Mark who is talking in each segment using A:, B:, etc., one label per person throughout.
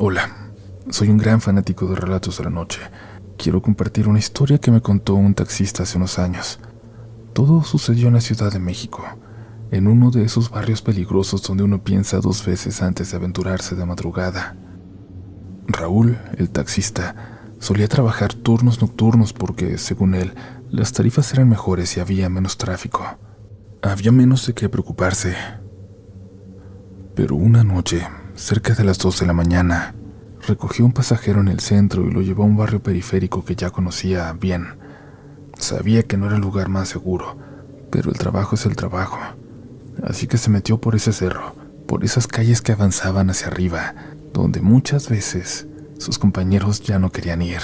A: Hola, soy un gran fanático de relatos de la noche. Quiero compartir una historia que me contó un taxista hace unos años. Todo sucedió en la Ciudad de México, en uno de esos barrios peligrosos donde uno piensa dos veces antes de aventurarse de madrugada. Raúl, el taxista, solía trabajar turnos nocturnos porque, según él, las tarifas eran mejores y había menos tráfico. Había menos de qué preocuparse. Pero una noche, cerca de las 2 de la mañana, recogió a un pasajero en el centro y lo llevó a un barrio periférico que ya conocía bien. Sabía que no era el lugar más seguro, pero el trabajo es el trabajo. Así que se metió por ese cerro, por esas calles que avanzaban hacia arriba, donde muchas veces sus compañeros ya no querían ir.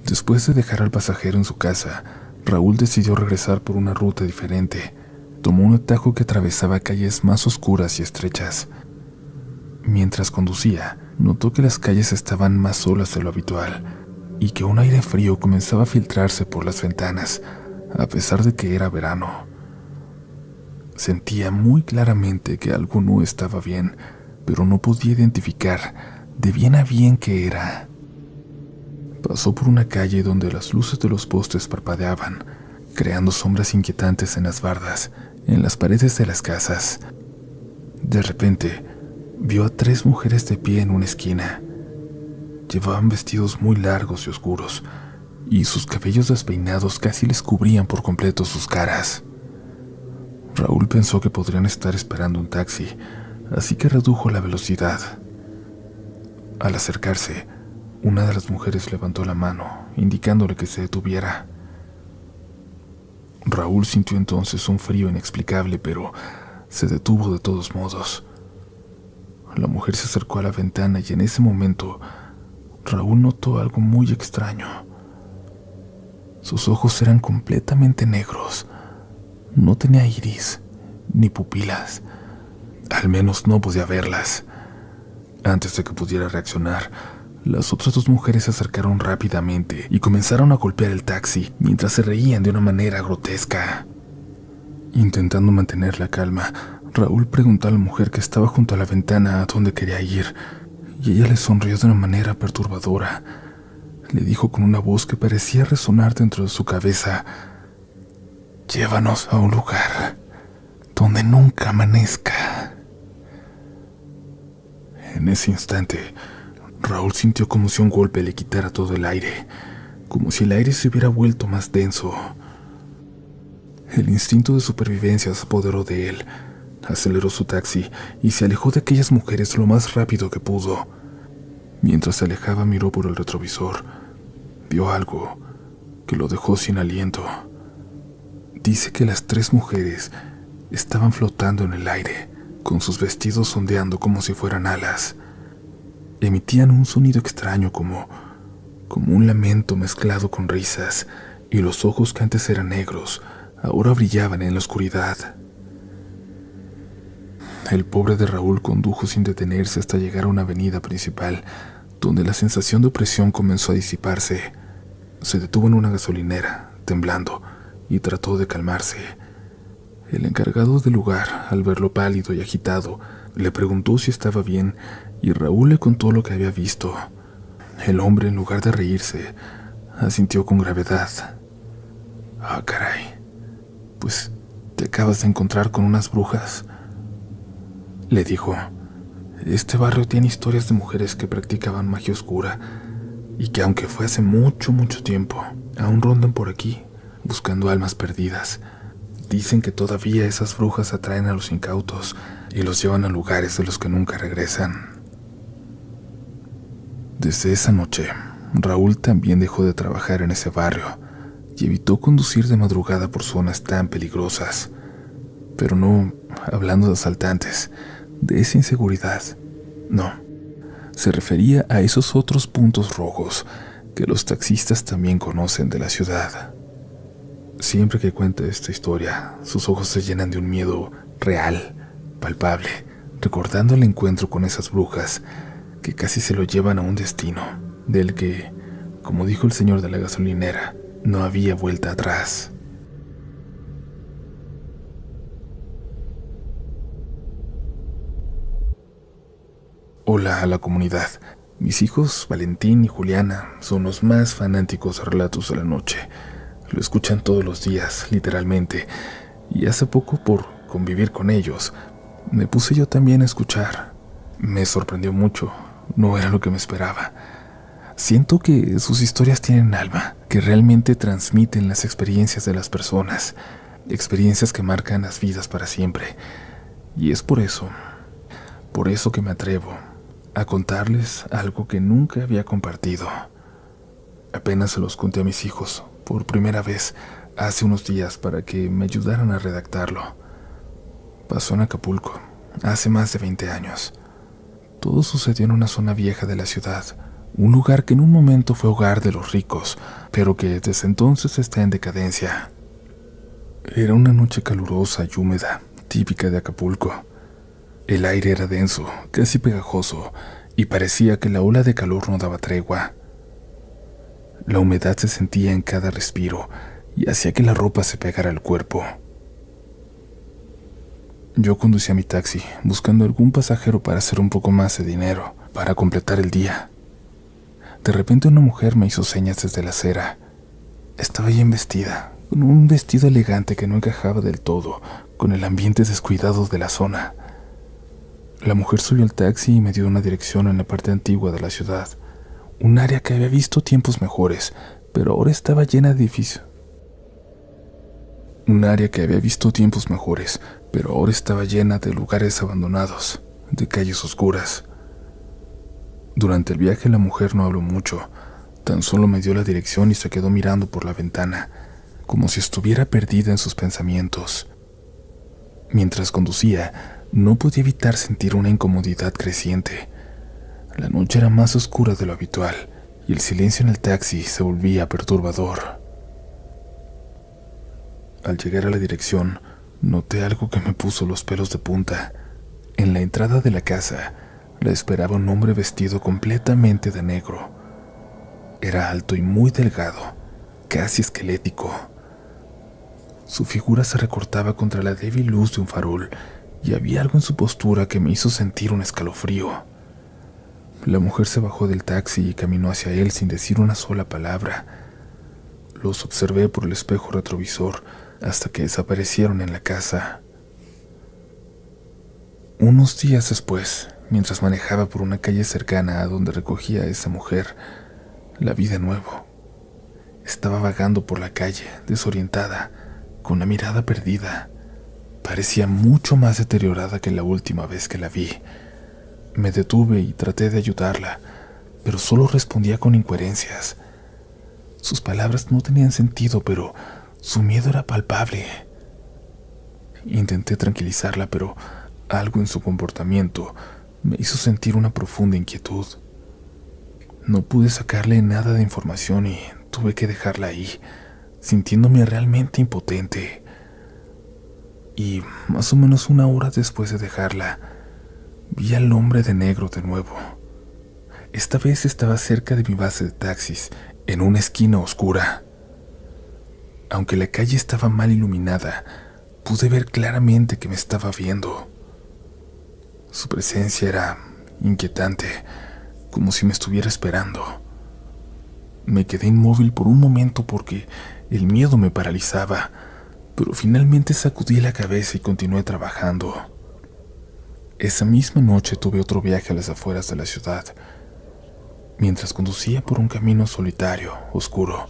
A: Después de dejar al pasajero en su casa, Raúl decidió regresar por una ruta diferente. Tomó un atajo que atravesaba calles más oscuras y estrechas. Mientras conducía, notó que las calles estaban más solas de lo habitual y que un aire frío comenzaba a filtrarse por las ventanas, a pesar de que era verano. Sentía muy claramente que algo no estaba bien, pero no podía identificar de bien a bien qué era. Pasó por una calle donde las luces de los postes parpadeaban, creando sombras inquietantes en las bardas, en las paredes de las casas. De repente, vio a 3 mujeres de pie en una esquina. Llevaban vestidos muy largos y oscuros, y sus cabellos despeinados casi les cubrían por completo sus caras. Raúl pensó que podrían estar esperando un taxi, así que redujo la velocidad. Al acercarse, una de las mujeres levantó la mano, indicándole que se detuviera. Raúl sintió entonces un frío inexplicable, pero se detuvo de todos modos. La mujer se acercó a la ventana y en ese momento Raúl notó algo muy extraño. Sus ojos eran completamente negros. No tenía iris, ni pupilas. Al menos no podía verlas. Antes de que pudiera reaccionar, las otras 2 mujeres se acercaron rápidamente y comenzaron a golpear el taxi mientras se reían de una manera grotesca. Intentando mantener la calma, Raúl preguntó a la mujer que estaba junto a la ventana a dónde quería ir, y ella le sonrió de una manera perturbadora. Le dijo con una voz que parecía resonar dentro de su cabeza: «Llévanos a un lugar donde nunca amanezca». En ese instante, Raúl sintió como si un golpe le quitara todo el aire, como si el aire se hubiera vuelto más denso. El instinto de supervivencia se apoderó de él. Aceleró su taxi y se alejó de aquellas mujeres lo más rápido que pudo. Mientras se alejaba, miró por el retrovisor. Vio algo que lo dejó sin aliento. Dice que las 3 mujeres estaban flotando en el aire, con sus vestidos ondeando como si fueran alas. Emitían un sonido extraño como un lamento mezclado con risas, y los ojos que antes eran negros ahora brillaban en la oscuridad. El pobre de Raúl condujo sin detenerse hasta llegar a una avenida principal, donde la sensación de opresión comenzó a disiparse. Se detuvo en una gasolinera, temblando, y trató de calmarse. El encargado del lugar, al verlo pálido y agitado, le preguntó si estaba bien, y Raúl le contó lo que había visto. El hombre, en lugar de reírse, asintió con gravedad. «Ah, caray, pues te acabas de encontrar con unas brujas», le dijo. «Este barrio tiene historias de mujeres que practicaban magia oscura y que, aunque fue hace mucho, mucho tiempo, aún rondan por aquí, buscando almas perdidas. Dicen que todavía esas brujas atraen a los incautos y los llevan a lugares de los que nunca regresan». Desde esa noche, Raúl también dejó de trabajar en ese barrio y evitó conducir de madrugada por zonas tan peligrosas. Pero no hablando de asaltantes, de esa inseguridad. No, se refería a esos otros puntos rojos que los taxistas también conocen de la ciudad. Siempre que cuenta esta historia, sus ojos se llenan de un miedo real, palpable, recordando el encuentro con esas brujas que casi se lo llevan a un destino del que, como dijo el señor de la gasolinera, no había vuelta atrás. Hola a la comunidad. Mis hijos, Valentín y Juliana, son los más fanáticos de Relatos de la Noche. Lo escuchan todos los días, literalmente, y hace poco, por convivir con ellos, me puse yo también a escuchar. Me sorprendió mucho, no era lo que me esperaba. Siento que sus historias tienen alma, que realmente transmiten las experiencias de las personas, experiencias que marcan las vidas para siempre. Y es por eso que me atrevo a contarles algo que nunca había compartido. Apenas se los conté a mis hijos, por primera vez, hace unos días para que me ayudaran a redactarlo. Pasó en Acapulco, hace más de 20 años. Todo sucedió en una zona vieja de la ciudad, un lugar que en un momento fue hogar de los ricos, pero que desde entonces está en decadencia. Era una noche calurosa y húmeda, típica de Acapulco. El aire era denso, casi pegajoso, y parecía que la ola de calor no daba tregua. La humedad se sentía en cada respiro y hacía que la ropa se pegara al cuerpo. Yo conducía mi taxi, buscando algún pasajero para hacer un poco más de dinero, para completar el día. De repente una mujer me hizo señas desde la acera. Estaba bien vestida, con un vestido elegante que no encajaba del todo con el ambiente descuidado de la zona. La mujer subió al taxi y me dio una dirección en la parte antigua de la ciudad, un área que había visto tiempos mejores, pero ahora estaba llena de edificios. Un área que había visto tiempos mejores, pero ahora estaba llena de lugares abandonados, de calles oscuras. Durante el viaje la mujer no habló mucho, tan solo me dio la dirección y se quedó mirando por la ventana, como si estuviera perdida en sus pensamientos. Mientras conducía, no podía evitar sentir una incomodidad creciente. La noche era más oscura de lo habitual y el silencio en el taxi se volvía perturbador. Al llegar a la dirección, noté algo que me puso los pelos de punta. En la entrada de la casa, la esperaba un hombre vestido completamente de negro. Era alto y muy delgado, casi esquelético. Su figura se recortaba contra la débil luz de un farol y había algo en su postura que me hizo sentir un escalofrío. La mujer se bajó del taxi y caminó hacia él sin decir una sola palabra. Los observé por el espejo retrovisor hasta que desaparecieron en la casa. Unos días después, mientras manejaba por una calle cercana a donde recogía a esa mujer, la vi de nuevo. Estaba vagando por la calle, desorientada, con la mirada perdida. Parecía mucho más deteriorada que la última vez que la vi. Me detuve y traté de ayudarla, pero solo respondía con incoherencias. Sus palabras no tenían sentido, pero su miedo era palpable. Intenté tranquilizarla, pero algo en su comportamiento me hizo sentir una profunda inquietud. No pude sacarle nada de información y tuve que dejarla ahí, sintiéndome realmente impotente. Y más o menos una hora después de dejarla, vi al hombre de negro de nuevo. Esta vez estaba cerca de mi base de taxis, en una esquina oscura. Aunque la calle estaba mal iluminada, pude ver claramente que me estaba viendo. Su presencia era inquietante, como si me estuviera esperando. Me quedé inmóvil por un momento porque el miedo me paralizaba, pero finalmente sacudí la cabeza y continué trabajando. Esa misma noche tuve otro viaje a las afueras de la ciudad. Mientras conducía por un camino solitario, oscuro,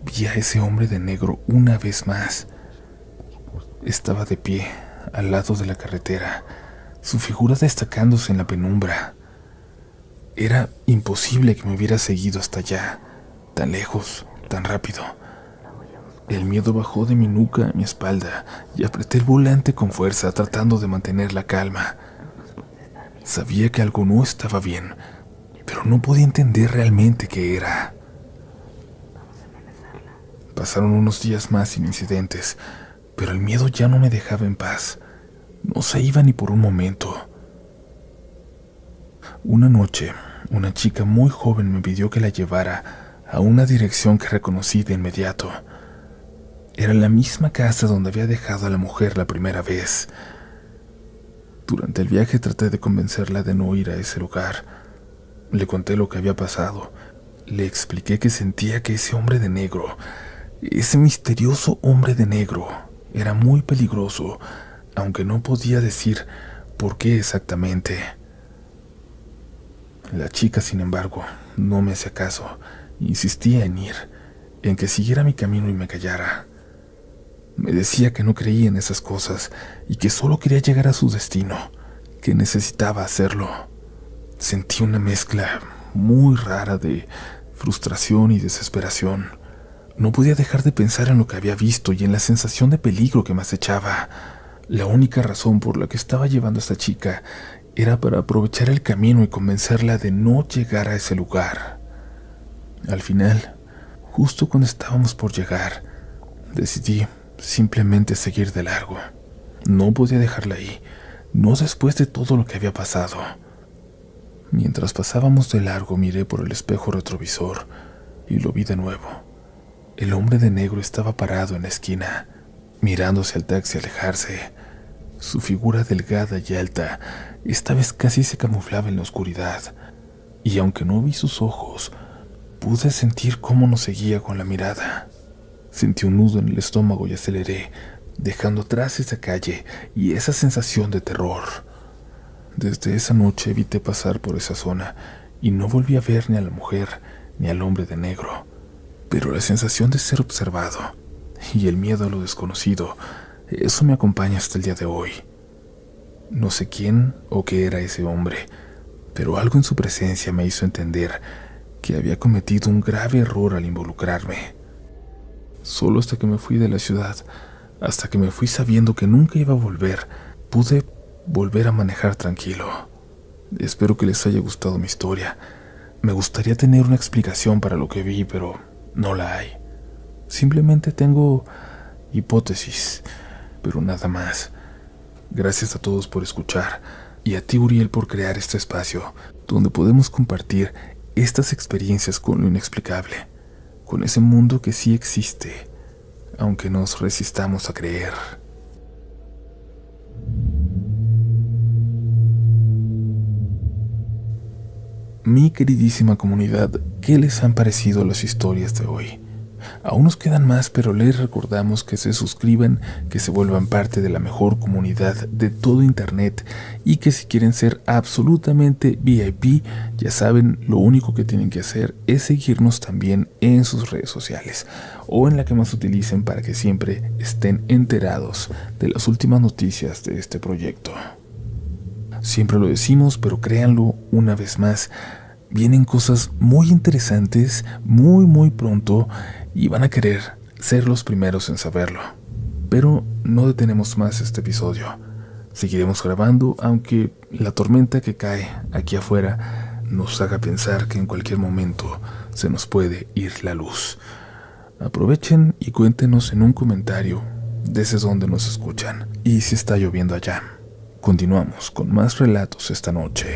A: vi a ese hombre de negro una vez más. Estaba de pie, al lado de la carretera, su figura destacándose en la penumbra. Era imposible que me hubiera seguido hasta allá, tan lejos, tan rápido. El miedo bajó de mi nuca a mi espalda y apreté el volante con fuerza, tratando de mantener la calma. Sabía que algo no estaba bien, pero no podía entender realmente qué era. Pasaron unos días más sin incidentes, pero el miedo ya no me dejaba en paz. No se iba ni por un momento. Una noche, una chica muy joven me pidió que la llevara a una dirección que reconocí de inmediato. Era la misma casa donde había dejado a la mujer la primera vez. Durante el viaje traté de convencerla de no ir a ese lugar. Le conté lo que había pasado. Le expliqué que sentía que ese hombre de negro, ese misterioso hombre de negro, era muy peligroso, aunque no podía decir por qué exactamente. La chica, sin embargo, no me hacía caso. Insistía en ir, en que siguiera mi camino y me callara. Me decía que no creía en esas cosas y que solo quería llegar a su destino, que necesitaba hacerlo. Sentí una mezcla muy rara de frustración y desesperación. No podía dejar de pensar en lo que había visto y en la sensación de peligro que me acechaba. La única razón por la que estaba llevando a esta chica era para aprovechar el camino y convencerla de no llegar a ese lugar. Al final, justo cuando estábamos por llegar, decidí simplemente seguir de largo. No podía dejarla ahí, no después de todo lo que había pasado. Mientras pasábamos de largo, miré por el espejo retrovisor y lo vi de nuevo. El hombre de negro estaba parado en la esquina, mirándose al taxi alejarse. Su figura delgada y alta esta vez casi se camuflaba en la oscuridad, y aunque no vi sus ojos, pude sentir cómo nos seguía con la mirada. Sentí un nudo en el estómago y aceleré, dejando atrás esa calle y esa sensación de terror. Desde esa noche evité pasar por esa zona y no volví a ver ni a la mujer ni al hombre de negro. Pero la sensación de ser observado y el miedo a lo desconocido, eso me acompaña hasta el día de hoy. No sé quién o qué era ese hombre, pero algo en su presencia me hizo entender que había cometido un grave error al involucrarme. Solo hasta que me fui de la ciudad, hasta que me fui sabiendo que nunca iba a volver, pude volver a manejar tranquilo. Espero que les haya gustado mi historia. Me gustaría tener una explicación para lo que vi, pero no la hay. Simplemente tengo hipótesis, pero nada más. Gracias a todos por escuchar y a ti, Uriel, por crear este espacio donde podemos compartir estas experiencias con lo inexplicable, con ese mundo que sí existe, aunque nos resistamos a creer. Mi queridísima comunidad, ¿qué les han parecido las historias de hoy? Aún nos quedan más, pero les recordamos que se suscriban, que se vuelvan parte de la mejor comunidad de todo Internet y que si quieren ser absolutamente VIP, ya saben, lo único que tienen que hacer es seguirnos también en sus redes sociales o en la que más utilicen para que siempre estén enterados de las últimas noticias de este proyecto. Siempre lo decimos, pero créanlo una vez más, vienen cosas muy interesantes muy pronto y van a querer ser los primeros en saberlo. Pero no detenemos más este episodio. Seguiremos grabando, aunque la tormenta que cae aquí afuera nos haga pensar que en cualquier momento se nos puede ir la luz. Aprovechen y cuéntenos en un comentario desde donde nos escuchan y si está lloviendo allá. Continuamos con más relatos esta noche.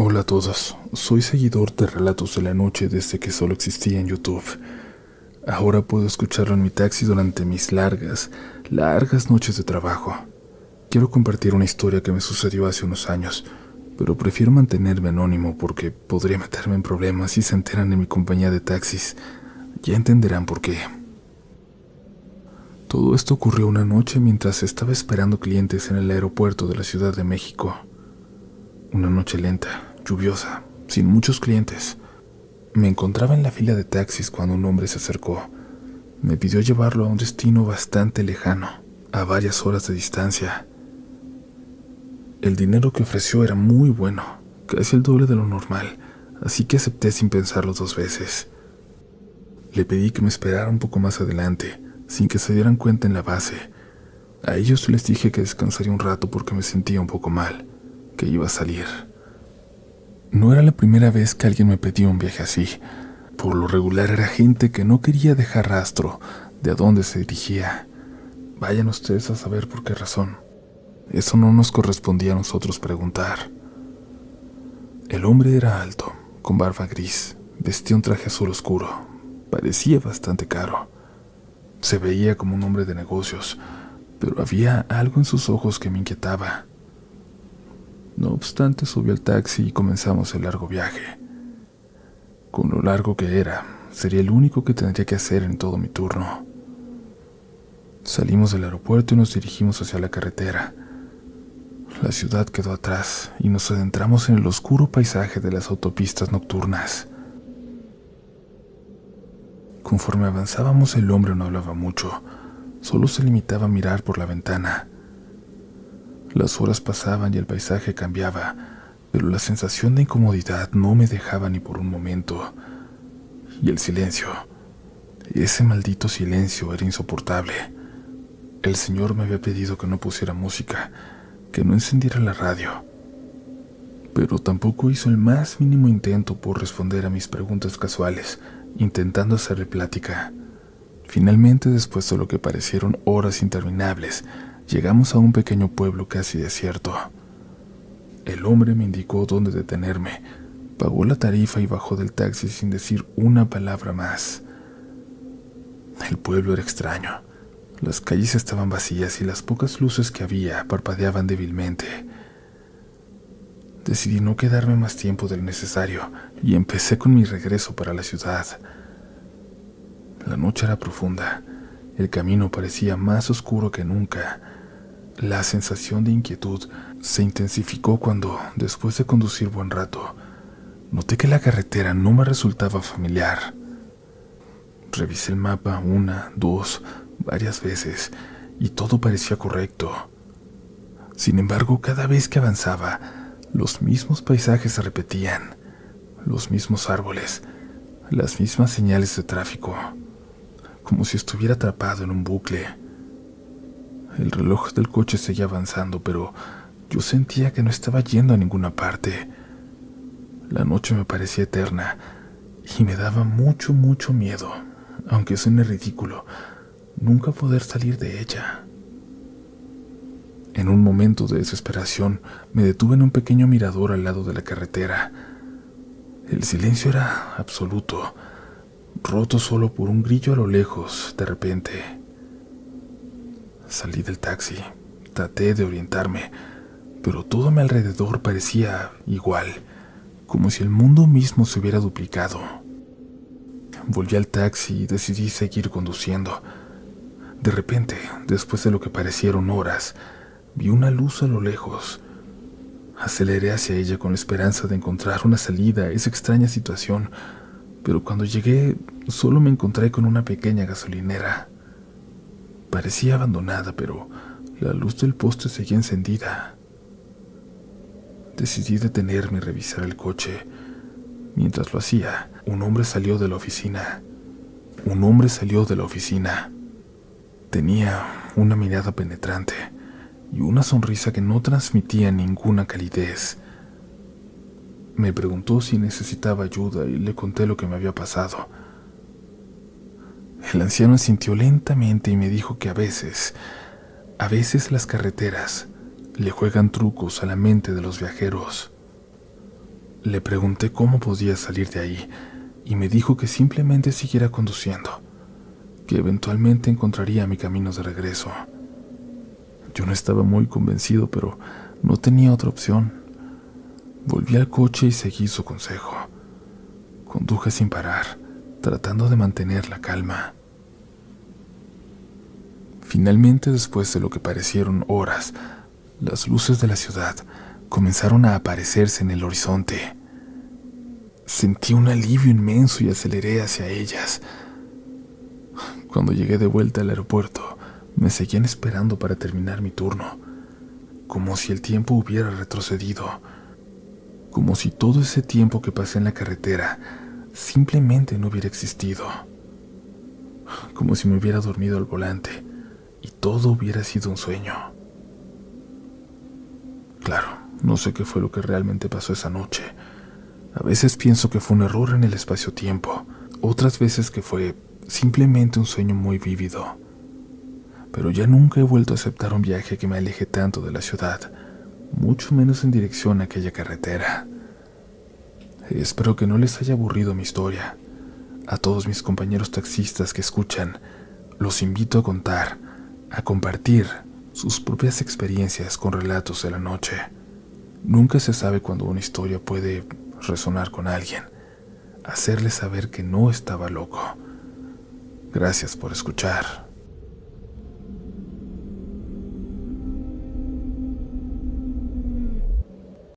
A: Hola a todos, soy seguidor de Relatos de la Noche desde que solo existía en YouTube. Ahora puedo escucharlo en mi taxi durante mis largas noches de trabajo. Quiero compartir una historia que me sucedió hace unos años, pero prefiero mantenerme anónimo porque podría meterme en problemas si se enteran de mi compañía de taxis. Ya entenderán por qué. Todo esto ocurrió una noche mientras estaba esperando clientes en el aeropuerto de la Ciudad de México. Una noche lenta, lluviosa, sin muchos clientes. Me encontraba en la fila de taxis cuando un hombre se acercó. Me pidió llevarlo a un destino bastante lejano, a varias horas de distancia. El dinero que ofreció era muy bueno, casi el doble de lo normal, así que acepté sin pensarlo dos veces. Le pedí que me esperara un poco más adelante, sin que se dieran cuenta en la base. A ellos les dije que descansaría un rato porque me sentía un poco mal, que iba a salir. No era la primera vez que alguien me pedía un viaje así. Por lo regular era gente que no quería dejar rastro de a dónde se dirigía. Vayan ustedes a saber por qué razón. Eso no nos correspondía a nosotros preguntar. El hombre era alto, con barba gris, vestía un traje azul oscuro. Parecía bastante caro. Se veía como un hombre de negocios, pero había algo en sus ojos que me inquietaba. No obstante, subí al taxi y comenzamos el largo viaje. Con lo largo que era, sería el único que tendría que hacer en todo mi turno. Salimos del aeropuerto y nos dirigimos hacia la carretera. La ciudad quedó atrás y nos adentramos en el oscuro paisaje de las autopistas nocturnas. Conforme avanzábamos, el hombre no hablaba mucho, solo se limitaba a mirar por la ventana. Las horas pasaban y el paisaje cambiaba, pero la sensación de incomodidad no me dejaba ni por un momento. Y el silencio, ese maldito silencio era insoportable. El señor me había pedido que no pusiera música, que no encendiera la radio, pero tampoco hizo el más mínimo intento por responder a mis preguntas casuales, intentando hacerle plática. Finalmente, después de lo que parecieron horas interminables, llegamos a un pequeño pueblo casi desierto. El hombre me indicó dónde detenerme, pagó la tarifa y bajó del taxi sin decir una palabra más. El pueblo era extraño. Las calles estaban vacías y las pocas luces que había parpadeaban débilmente. Decidí no quedarme más tiempo del necesario y empecé con mi regreso para la ciudad. La noche era profunda. El camino parecía más oscuro que nunca. La sensación de inquietud se intensificó cuando, después de conducir buen rato, noté que la carretera no me resultaba familiar. Revisé el mapa una, dos, varias veces y todo parecía correcto. Sin embargo, cada vez que avanzaba, los mismos paisajes se repetían, los mismos árboles, las mismas señales de tráfico, como si estuviera atrapado en un bucle. El reloj del coche seguía avanzando, pero yo sentía que no estaba yendo a ninguna parte. La noche me parecía eterna y me daba mucho miedo, aunque suene ridículo, nunca poder salir de ella. En un momento de desesperación, me detuve en un pequeño mirador al lado de la carretera. El silencio era absoluto, roto solo por un grillo a lo lejos. De repente, salí del taxi, traté de orientarme, pero todo a mi alrededor parecía igual, como si el mundo mismo se hubiera duplicado. Volví al taxi y decidí seguir conduciendo. De repente, después de lo que parecieron horas, vi una luz a lo lejos. Aceleré hacia ella con la esperanza de encontrar una salida a esa extraña situación, pero cuando llegué solo me encontré con una pequeña gasolinera. Parecía abandonada, pero la luz del poste seguía encendida. Decidí detenerme y revisar el coche. Mientras lo hacía, un hombre salió de la oficina. Tenía una mirada penetrante y una sonrisa que no transmitía ninguna calidez. Me preguntó si necesitaba ayuda y le conté lo que me había pasado. El anciano asintió lentamente y me dijo que a veces las carreteras le juegan trucos a la mente de los viajeros. Le pregunté cómo podía salir de ahí y me dijo que simplemente siguiera conduciendo, que eventualmente encontraría mi camino de regreso. Yo no estaba muy convencido, pero no tenía otra opción. Volví al coche y seguí su consejo. Conduje sin parar, tratando de mantener la calma. Finalmente, después de lo que parecieron horas, las luces de la ciudad comenzaron a aparecerse en el horizonte. Sentí un alivio inmenso y aceleré hacia ellas. Cuando llegué de vuelta al aeropuerto, me seguían esperando para terminar mi turno, como si el tiempo hubiera retrocedido, como si todo ese tiempo que pasé en la carretera simplemente no hubiera existido, como si me hubiera dormido al volante y todo hubiera sido un sueño. Claro, no sé qué fue lo que realmente pasó esa noche. A veces pienso que fue un error en el espacio-tiempo, otras veces que fue simplemente un sueño muy vívido. Pero ya nunca he vuelto a aceptar un viaje que me aleje tanto de la ciudad, mucho menos en dirección a aquella carretera. Espero que no les haya aburrido mi historia. A todos mis compañeros taxistas que escuchan, Los invito a contar, a compartir sus propias experiencias con relatos de la noche. Nunca se sabe cuándo una historia puede resonar con alguien, hacerle saber que no estaba loco. Gracias por escuchar.